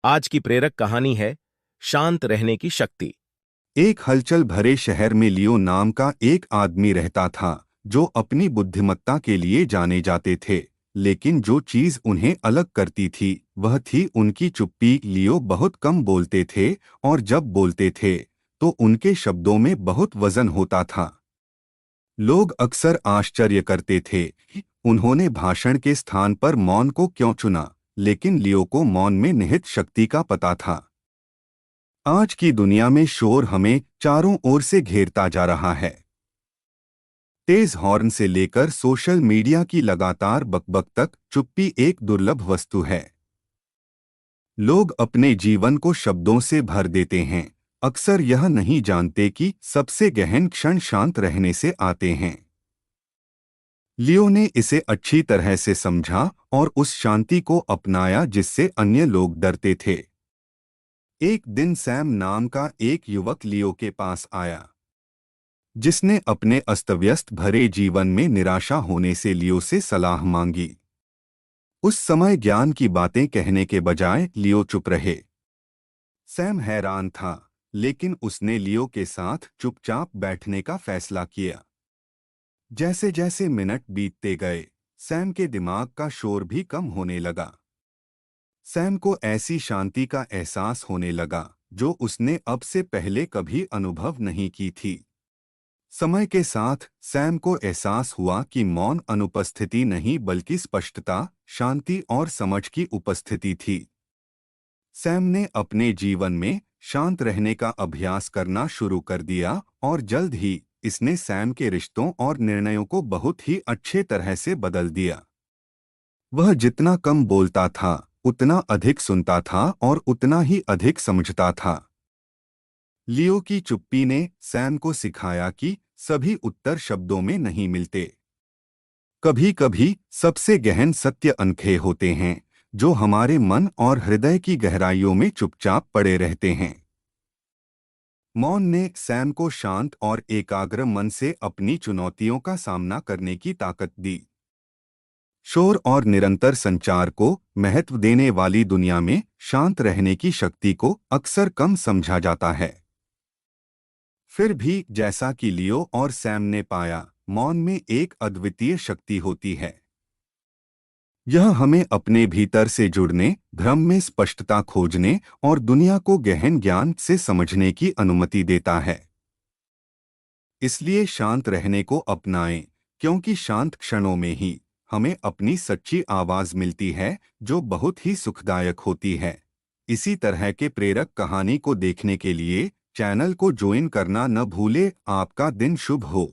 आज की प्रेरक कहानी है शांत रहने की शक्ति। एक हलचल भरे शहर में लियो नाम का एक आदमी रहता था जो अपनी बुद्धिमत्ता के लिए जाने जाते थे। लेकिन जो चीज उन्हें अलग करती थी वह थी उनकी चुप्पी। लियो बहुत कम बोलते थे और जब बोलते थे तो उनके शब्दों में बहुत वजन होता था। लोग अक्सर आश्चर्य करते थे कि उन्होंने भाषण के स्थान पर मौन को क्यों चुना, लेकिन लियो को मौन में निहित शक्ति का पता था। आज की दुनिया में शोर हमें चारों ओर से घेरता जा रहा है। तेज हॉर्न से लेकर सोशल मीडिया की लगातार बकबक तक चुप्पी एक दुर्लभ वस्तु है। लोग अपने जीवन को शब्दों से भर देते हैं, अक्सर यह नहीं जानते कि सबसे गहन क्षण शांत रहने से आते हैं। लियो ने इसे अच्छी तरह से समझा और उस शांति को अपनाया जिससे अन्य लोग डरते थे। एक दिन सैम नाम का एक युवक लियो के पास आया, जिसने अपने अस्तव्यस्त भरे जीवन में निराशा होने से लियो से सलाह मांगी। उस समय ज्ञान की बातें कहने के बजाय लियो चुप रहे। सैम हैरान था, लेकिन उसने लियो के साथ चुपचाप बैठने का फैसला किया। जैसे जैसे मिनट बीतते गए, सैम के दिमाग का शोर भी कम होने लगा। सैम को ऐसी शांति का एहसास होने लगा जो उसने अब से पहले कभी अनुभव नहीं की थी। समय के साथ सैम को एहसास हुआ कि मौन अनुपस्थिति नहीं बल्कि स्पष्टता, शांति और समझ की उपस्थिति थी। सैम ने अपने जीवन में शांत रहने का अभ्यास करना शुरू कर दिया और जल्द ही इसने सैम के रिश्तों और निर्णयों को बहुत ही अच्छे तरह से बदल दिया। वह जितना कम बोलता था, उतना अधिक सुनता था और उतना ही अधिक समझता था। लियो की चुप्पी ने सैम को सिखाया कि सभी उत्तर शब्दों में नहीं मिलते। कभी कभी सबसे गहन सत्य अनखे होते हैं जो हमारे मन और हृदय की गहराइयों में चुपचाप पड़े रहते हैं। मौन ने सैम को शांत और एकाग्र मन से अपनी चुनौतियों का सामना करने की ताकत दी। शोर और निरंतर संचार को महत्व देने वाली दुनिया में शांत रहने की शक्ति को अक्सर कम समझा जाता है। फिर भी जैसा कि लियो और सैम ने पाया, मौन में एक अद्वितीय शक्ति होती है। यह हमें अपने भीतर से जुड़ने, भ्रम में स्पष्टता खोजने और दुनिया को गहन ज्ञान से समझने की अनुमति देता है। इसलिए शांत रहने को अपनाएं, क्योंकि शांत क्षणों में ही हमें अपनी सच्ची आवाज मिलती है जो बहुत ही सुखदायक होती है। इसी तरह के प्रेरक कहानी को देखने के लिए चैनल को ज्वाइन करना न भूले। आपका दिन शुभ हो।